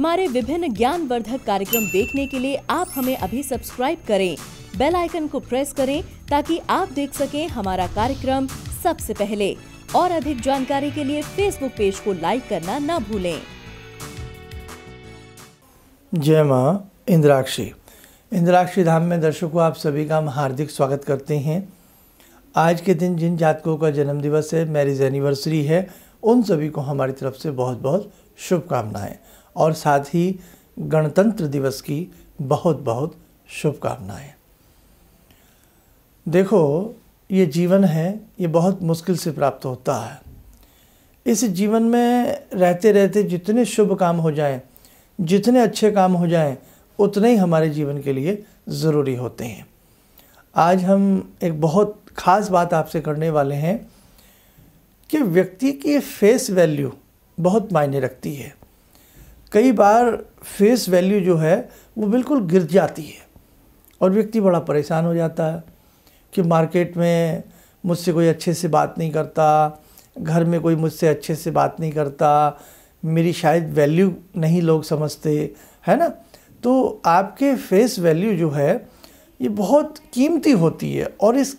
हमारे विभिन्न ज्ञानवर्धक कार्यक्रम देखने के लिए आप हमें अभी सब्सक्राइब करें, बेल आइकन को प्रेस करें ताकि आप देख सकें हमारा कार्यक्रम सबसे पहले। और अधिक जानकारी के लिए फेसबुक पेज को लाइक करना न भूलें। जय माँ इंद्राक्षी। इंद्राक्षी धाम में दर्शकों आप सभी का हम हार्दिक स्वागत करते हैं। आज के दिन जिन जातकों का जन्म दिवस है, मैरिज एनिवर्सरी है, उन सभी को हमारी तरफ से बहुत बहुत शुभकामनाएं और साथ ही गणतंत्र दिवस की बहुत बहुत शुभकामनाएं। देखो, ये जीवन है, ये बहुत मुश्किल से प्राप्त होता है। इस जीवन में रहते रहते जितने शुभ काम हो जाएं, जितने अच्छे काम हो जाएं, उतने ही हमारे जीवन के लिए ज़रूरी होते हैं। आज हम एक बहुत ख़ास बात आपसे करने वाले हैं कि व्यक्ति की फेस वैल्यू बहुत मायने रखती है। कई बार फेस वैल्यू जो है वो बिल्कुल गिर जाती है और व्यक्ति बड़ा परेशान हो जाता है कि मार्केट में मुझसे कोई अच्छे से बात नहीं करता, घर में कोई मुझसे अच्छे से बात नहीं करता, मेरी शायद वैल्यू नहीं लोग समझते, है ना। तो आपके फेस वैल्यू जो है ये बहुत कीमती होती है और इस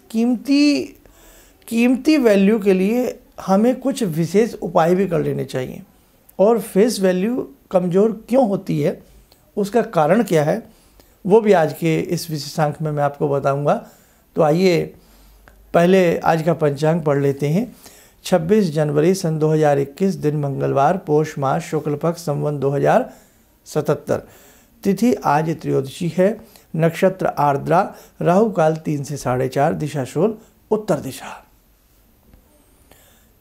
कीमती वैल्यू के लिए हमें कुछ विशेष उपाय भी कर लेने चाहिए। और फेस वैल्यू कमज़ोर क्यों होती है, उसका कारण क्या है, वो भी आज के इस विशेषांक में मैं आपको बताऊंगा। तो आइए पहले आज का पंचांग पढ़ लेते हैं। 26 जनवरी सन 2021, दिन मंगलवार, पोष मास, शुक्ल पक्ष, संवत 2077। तिथि आज त्रयोदशी है। नक्षत्र आर्द्रा, राहु काल 3 से 4:30, दिशा शूल उत्तर दिशा।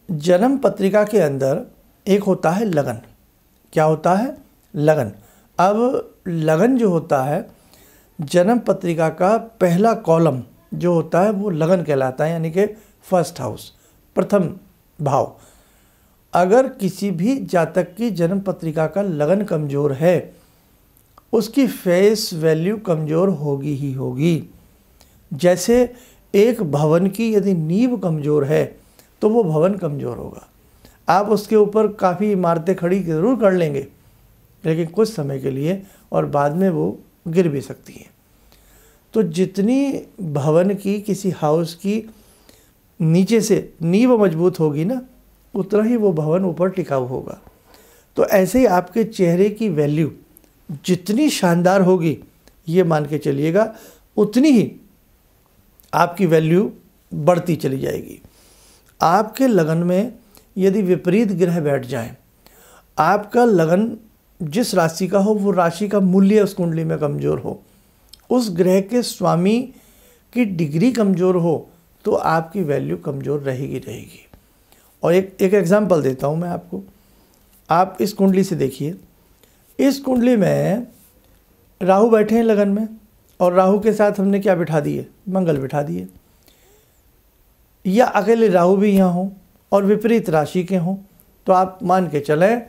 जन्म पत्रिका के अंदर एक होता है लगन। क्या होता है? लगन। अब लगन जो होता है, जन्म पत्रिका का पहला कॉलम जो होता है वो लगन कहलाता है, यानी कि फर्स्ट हाउस, प्रथम भाव। अगर किसी भी जातक की जन्म पत्रिका का लगन कमज़ोर है, उसकी फेस वैल्यू कमज़ोर होगी ही होगी। जैसे एक भवन की यदि नींव कमज़ोर है तो वो भवन कमज़ोर होगा। आप उसके ऊपर काफ़ी इमारतें खड़ी ज़रूर कर लेंगे, लेकिन कुछ समय के लिए, और बाद में वो गिर भी सकती हैं। तो जितनी भवन की, किसी हाउस की नीचे से नींव मजबूत होगी ना, उतना ही वो भवन ऊपर टिकाऊ होगा। तो ऐसे ही आपके चेहरे की वैल्यू जितनी शानदार होगी, ये मान के चलिएगा, उतनी ही आपकी वैल्यू बढ़ती चली जाएगी। आपके लगन में यदि विपरीत ग्रह बैठ जाएं, आपका लगन जिस राशि का हो वो राशि का मूल्य उस कुंडली में कमज़ोर हो, उस ग्रह के स्वामी की डिग्री कमज़ोर हो, तो आपकी वैल्यू कमज़ोर रहेगी। और एक एग्जांपल देता हूँ मैं आपको। आप इस कुंडली से देखिए, इस कुंडली में राहु बैठे हैं लगन में, और राहु के साथ हमने क्या बिठा दिए? मंगल बिठा दिए। या अकेले राहु भी यहाँ हों और विपरीत राशि के हों, तो आप मान के चलें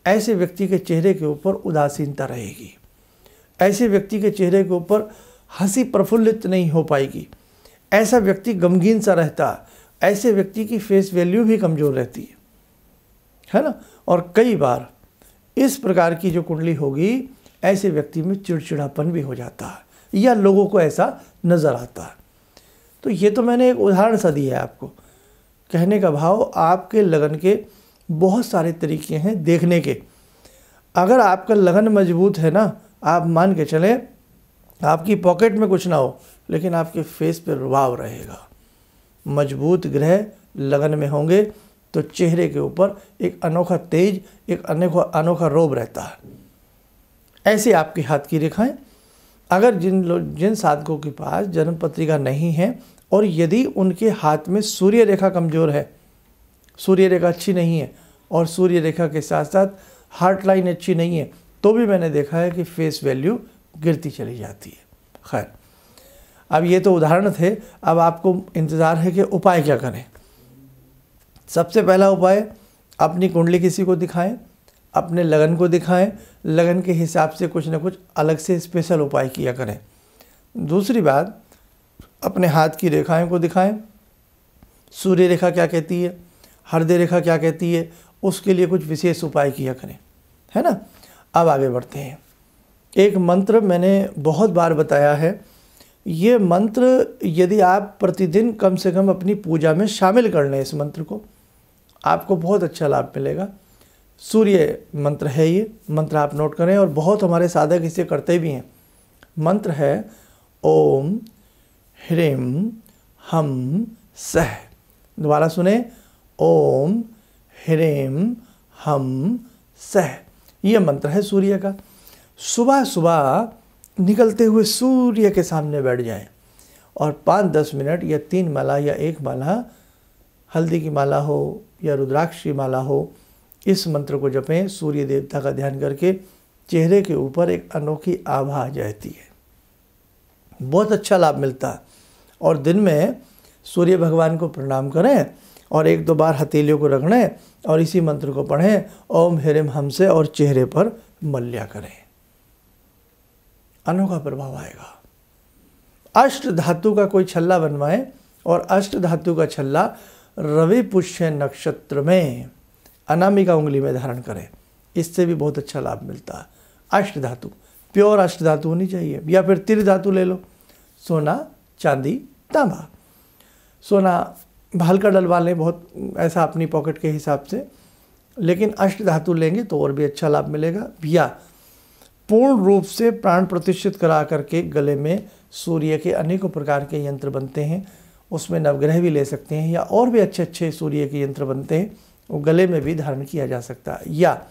ऐसे व्यक्ति के चेहरे के ऊपर उदासीनता रहेगी। ऐसे व्यक्ति के चेहरे के ऊपर हंसी प्रफुल्लित नहीं हो पाएगी। ऐसा व्यक्ति गमगीन सा रहता है। ऐसे व्यक्ति की फेस वैल्यू भी कमज़ोर रहती है ना। और कई बार इस प्रकार की जो कुंडली होगी, ऐसे व्यक्ति में चिड़चिड़ापन भी हो जाता है या लोगों को ऐसा नज़र आता है। तो ये तो मैंने एक उदाहरण सा दिया है आपको। कहने का भाव, आपके लगन के बहुत सारे तरीके हैं देखने के। अगर आपका लगन मजबूत है ना, आप मान के चलें आपकी पॉकेट में कुछ ना हो, लेकिन आपके फेस पे रुबाब रहेगा। मजबूत ग्रह लगन में होंगे तो चेहरे के ऊपर एक अनोखा तेज, एक अनोखा रोब रहता है। ऐसे आपके हाथ की रेखाएं, अगर जिन साधकों के पास जन्म पत्रिका नहीं है और यदि उनके हाथ में सूर्य रेखा कमज़ोर है, सूर्य रेखा अच्छी नहीं है, और सूर्य रेखा के साथ साथ हार्ट लाइन अच्छी नहीं है, तो भी मैंने देखा है कि फेस वैल्यू गिरती चली जाती है। खैर, अब ये तो उदाहरण थे। अब आपको इंतज़ार है कि उपाय क्या करें। सबसे पहला उपाय, अपनी कुंडली किसी को दिखाएं, अपने लगन को दिखाएं, लगन के हिसाब से कुछ ना कुछ अलग से स्पेशल उपाय किया करें। दूसरी बात, अपने हाथ की रेखाएं को दिखाएं। सूर्य रेखा क्या कहती है, हृदय रेखा क्या कहती है, उसके लिए कुछ विशेष उपाय किया करें, है ना। अब आगे बढ़ते हैं। एक मंत्र मैंने बहुत बार बताया है, ये मंत्र यदि आप प्रतिदिन कम से कम अपनी पूजा में शामिल कर लें इस मंत्र को, आपको बहुत अच्छा लाभ मिलेगा। सूर्य मंत्र है ये मंत्र, आप नोट करें, और बहुत हमारे साधक इसे करते भी हैं। मंत्र है ओम ह्रीम हम सह। दोबारा सुने, ओम ह्रीम हम सह। ये मंत्र है सूर्य का। सुबह सुबह निकलते हुए सूर्य के सामने बैठ जाएं और 5-10 मिनट या 3 माला या 1 माला, हल्दी की माला हो या रुद्राक्ष की माला हो, इस मंत्र को जपें। सूर्य देवता का ध्यान करके चेहरे के ऊपर एक अनोखी आभा आ जाती है, बहुत अच्छा लाभ मिलता है। और दिन में सूर्य भगवान को प्रणाम करें और 1-2 बार हथेलियों को रगड़ें और इसी मंत्र को पढ़ें, ओम ह्रीम हम से, और चेहरे पर मल्या करें। अनोखा प्रभाव आएगा। अष्ट धातु का कोई छल्ला बनवाएं और अष्ट धातु का छल्ला रवि पुष्य नक्षत्र में अनामिका उंगली में धारण करें, इससे भी बहुत अच्छा लाभ मिलता है। अष्ट धातु, प्योर अष्ट धातु होनी चाहिए, या फिर तिर धातु ले लो, सोना चांदी तांबा। सोना हल्का डलवा लें, बहुत ऐसा अपनी पॉकेट के हिसाब से, लेकिन अष्ट धातु लेंगे तो और भी अच्छा लाभ मिलेगा। या पूर्ण रूप से प्राण प्रतिष्ठित करा करके गले में सूर्य के अनेकों प्रकार के यंत्र बनते हैं, उसमें नवग्रह भी ले सकते हैं, या और भी अच्छे अच्छे सूर्य के यंत्र बनते हैं, वो गले में भी धारण किया जा सकता है। या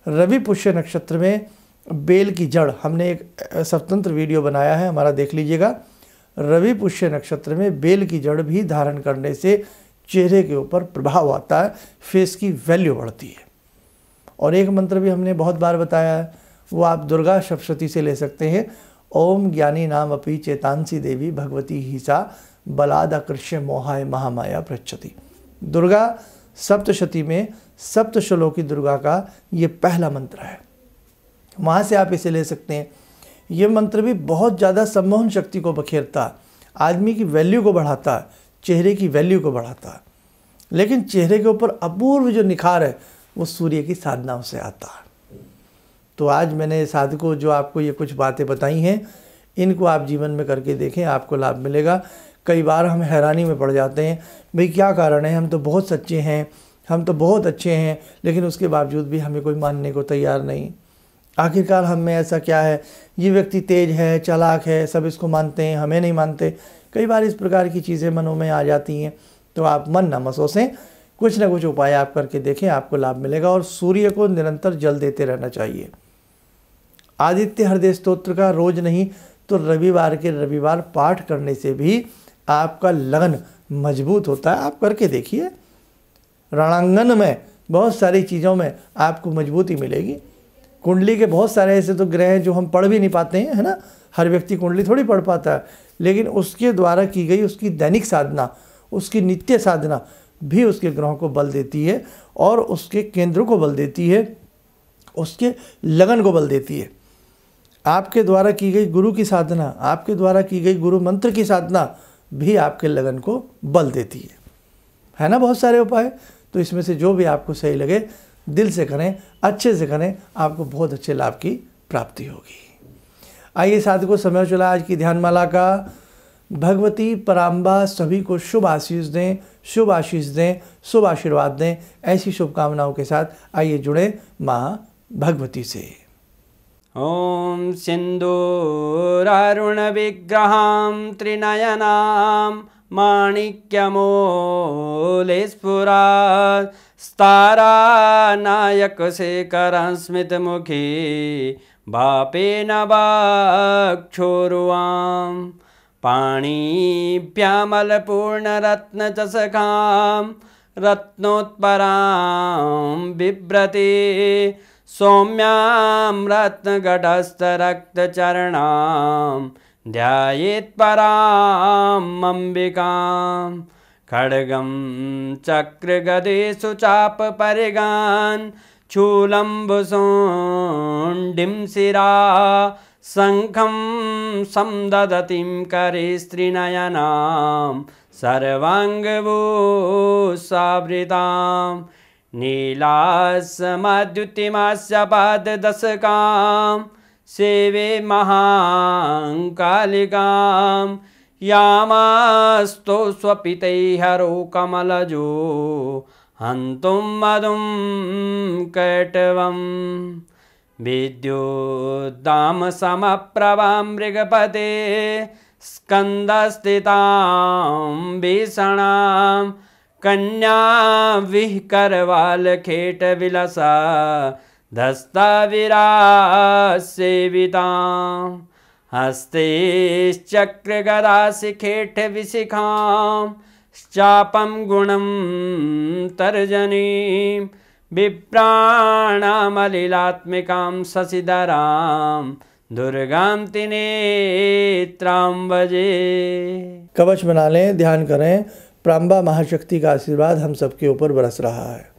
रवि पुष्य नक्षत्र में बेल की जड़, हमने एक स्वतंत्र वीडियो बनाया है हमारा, देख लीजिएगा। रवि पुष्य नक्षत्र में बेल की जड़ भी धारण करने से चेहरे के ऊपर प्रभाव आता है, फेस की वैल्यू बढ़ती है। और एक मंत्र भी हमने बहुत बार बताया है, वो आप दुर्गा सप्तशती से ले सकते हैं। ओम ज्ञानी नाम अपि चेतांसी देवी भगवती ही सा बलादाकृष्य मोहाय महामाया पृच्छति। दुर्गा सप्तशती में सप्तश्लोकी दुर्गा का ये पहला मंत्र है, वहाँ से आप इसे ले सकते हैं। ये मंत्र भी बहुत ज़्यादा सम्मोहन शक्ति को बखेरता है, आदमी की वैल्यू को बढ़ाता है, चेहरे की वैल्यू को बढ़ाता है। लेकिन चेहरे के ऊपर अपूर्व जो निखार है वो सूर्य की साधनाओं से आता है। तो आज मैंने साधकों जो आपको ये कुछ बातें बताई हैं, इनको आप जीवन में करके देखें, आपको लाभ मिलेगा। कई बार हम हैरानी में पड़ जाते हैं, भाई क्या कारण है, हम तो बहुत सच्चे हैं, हम तो बहुत अच्छे हैं, लेकिन उसके बावजूद भी हमें कोई मानने को तैयार नहीं। आखिरकार हम में ऐसा क्या है, ये व्यक्ति तेज है, चालाक है, सब इसको मानते हैं, हमें नहीं मानते। कई बार इस प्रकार की चीज़ें मनों में आ जाती हैं। तो आप मन न मसोसें, कुछ ना कुछ उपाय आप करके देखें, आपको लाभ मिलेगा। और सूर्य को निरंतर जल देते रहना चाहिए। आदित्य हृदय स्तोत्र का रोज नहीं तो रविवार के रविवार पाठ करने से भी आपका लगन मजबूत होता है। आप करके देखिए, रणांगन में बहुत सारी चीज़ों में आपको मजबूती मिलेगी। कुंडली के बहुत सारे ऐसे तो ग्रह हैं जो हम पढ़ भी नहीं पाते हैं, है ना। हर व्यक्ति कुंडली थोड़ी पढ़ पाता है, लेकिन उसके द्वारा की गई उसकी दैनिक साधना, उसकी नित्य साधना भी उसके ग्रहों को बल देती है और उसके केंद्रों को बल देती है, उसके लगन को बल देती है। आपके द्वारा की गई गुरु की साधना, आपके द्वारा की गई गुरु मंत्र की साधना भी आपके लगन को बल देती है ना। बहुत सारे उपाय, तो इसमें से जो भी आपको सही लगे दिल से करें, अच्छे से करें, आपको बहुत अच्छे लाभ की प्राप्ति होगी। आइए साधकों, समय चला आज की ध्यानमाला का। भगवती पराम्बा सभी को शुभ आशीष दें, शुभ आशीष दें, शुभ आशीर्वाद दें। ऐसी शुभकामनाओं के साथ आइए जुड़े माँ भगवती से। ओम सिंदूरारुण विग्रहां त्रिनयनां माणिक्यमूले स्फुरात् स्तारानायक शेखरं स्मितमुखी भापेन वक्षोरुवां पाणिभ्यामलपूर्णरत्नचषकां रत्नोत्परां बिभ्रति सौम्यां रत्नघटस्थरक्तचरणां ध्यायेत्परां अम्बिकां खड्गं चक्रगदेषु चापपरिगान् शूलम्बुशुण्डिं शिरा शङ्खं संदधतीं करे स्त्रीनयनां सर्वाङ्गभूषावृतां नीलास्मद्युतिमास्य पाददशकां सेवे महाकालिकां यामास्तो स्वपितैहरो कमलजो हन्तुं मधुं कैटवम् विद्युद्दाम समप्रभां मृगपते स्कन्दस्थितां भीषणां कन्या विहकरवालखेटविलसा धस्ताविरासेवितां हस्तैश्चक्रगदाशिखेटविशिखां चापं गुणं तर्जनीं विप्राणामलिलात्मिकां शशिधरां दुर्गां त्रिनेत्रां भजे। कवच बना लें, ध्यान करें, प्रांबा महाशक्ति का आशीर्वाद हम सबके ऊपर बरस रहा है।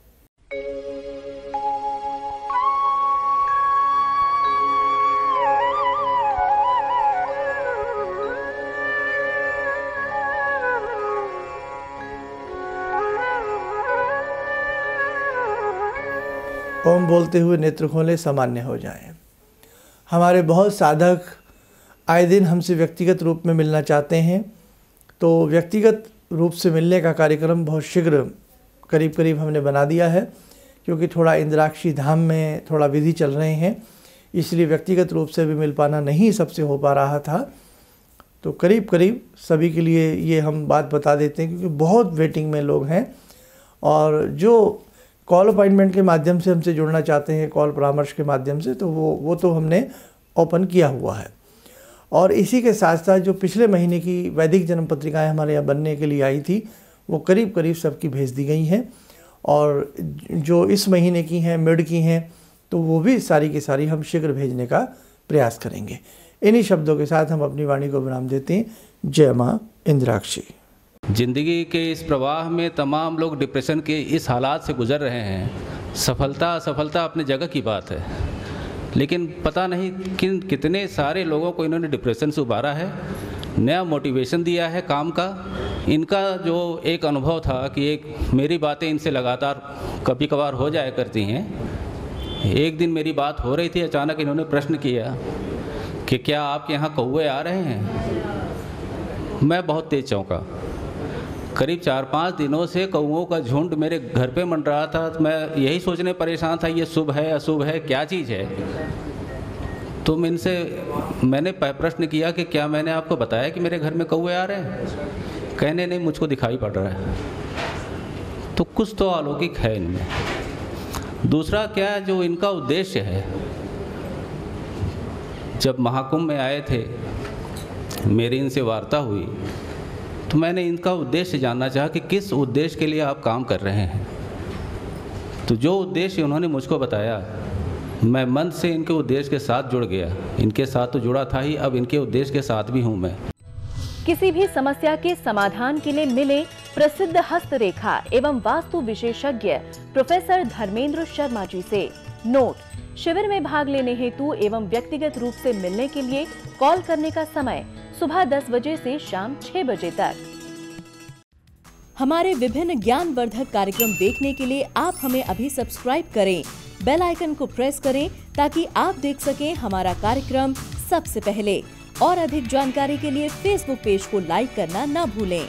ओम बोलते हुए नेत्र खोलें, सामान्य हो जाएं। हमारे बहुत साधक आए दिन हमसे व्यक्तिगत रूप में मिलना चाहते हैं, तो व्यक्तिगत रूप से मिलने का कार्यक्रम बहुत शीघ्र करीब करीब हमने बना दिया है, क्योंकि थोड़ा इंद्राक्षी धाम में थोड़ा विधि चल रहे हैं, इसलिए व्यक्तिगत रूप से भी मिल पाना नहीं सबसे हो पा रहा था। तो करीब करीब सभी के लिए ये हम बात बता देते हैं, क्योंकि बहुत वेटिंग में लोग हैं। और जो कॉल अपॉइंटमेंट के माध्यम से हमसे जुड़ना चाहते हैं, कॉल परामर्श के माध्यम से, तो वो तो हमने ओपन किया हुआ है। और इसी के साथ साथ जो पिछले महीने की वैदिक जन्म पत्रिकाएँ हमारे यहाँ बनने के लिए आई थी, वो करीब करीब सबकी भेज दी गई हैं। और जो इस महीने की हैं, मिड की हैं, तो वो भी सारी की सारी हम शीघ्र भेजने का प्रयास करेंगे। इन्हीं शब्दों के साथ हम अपनी वाणी को विराम देते हैं। जय माँ इंद्राक्षी। ज़िंदगी के इस प्रवाह में तमाम लोग डिप्रेशन के इस हालात से गुज़र रहे हैं। सफलता असफलता अपनी जगह की बात है, लेकिन पता नहीं कितने सारे लोगों को इन्होंने डिप्रेशन से उबारा है, नया मोटिवेशन दिया है काम का। इनका जो एक अनुभव था कि एक मेरी बातें इनसे लगातार कभी कभार हो जाया करती हैं। एक दिन मेरी बात हो रही थी, अचानक इन्होंने प्रश्न किया कि क्या आपके यहाँ कौवे आ रहे हैं। मैं बहुत तेज चौंका। करीब 4-5 दिनों से कौओं का झुंड मेरे घर पे मंडरा था। तो मैं यही सोचने परेशान था, ये शुभ है अशुभ है, क्या चीज़ है। तो मैंने प्रश्न किया कि क्या मैंने आपको बताया कि मेरे घर में कौवे आ रहे हैं। कहने नहीं, मुझको दिखाई पड़ रहा है। तो कुछ तो अलौकिक है इनमें। दूसरा क्या, जो इनका उद्देश्य है, जब महाकुंभ में आए थे, मेरी इनसे वार्ता हुई, तो मैंने इनका उद्देश्य जानना चाहा कि किस उद्देश्य के लिए आप काम कर रहे हैं। तो जो उद्देश्य उन्होंने मुझको बताया, मैं मन से इनके उद्देश्य के साथ जुड़ गया। इनके साथ तो जुड़ा था ही, अब इनके उद्देश्य के साथ भी हूँ मैं। किसी भी समस्या के समाधान के लिए मिले प्रसिद्ध हस्तरेखा एवं वास्तु विशेषज्ञ प्रोफेसर धर्मेंद्र शर्मा जी से। नोट: शिविर में भाग लेने हेतु एवं व्यक्तिगत रूप से मिलने के लिए कॉल करने का समय सुबह 10 बजे से शाम 6 बजे तक। हमारे विभिन्न ज्ञानवर्धक कार्यक्रम देखने के लिए आप हमें अभी सब्सक्राइब करें, बेल आइकन को प्रेस करें ताकि आप देख सकें हमारा कार्यक्रम सबसे पहले। और अधिक जानकारी के लिए फेसबुक पेज को लाइक करना न भूलें।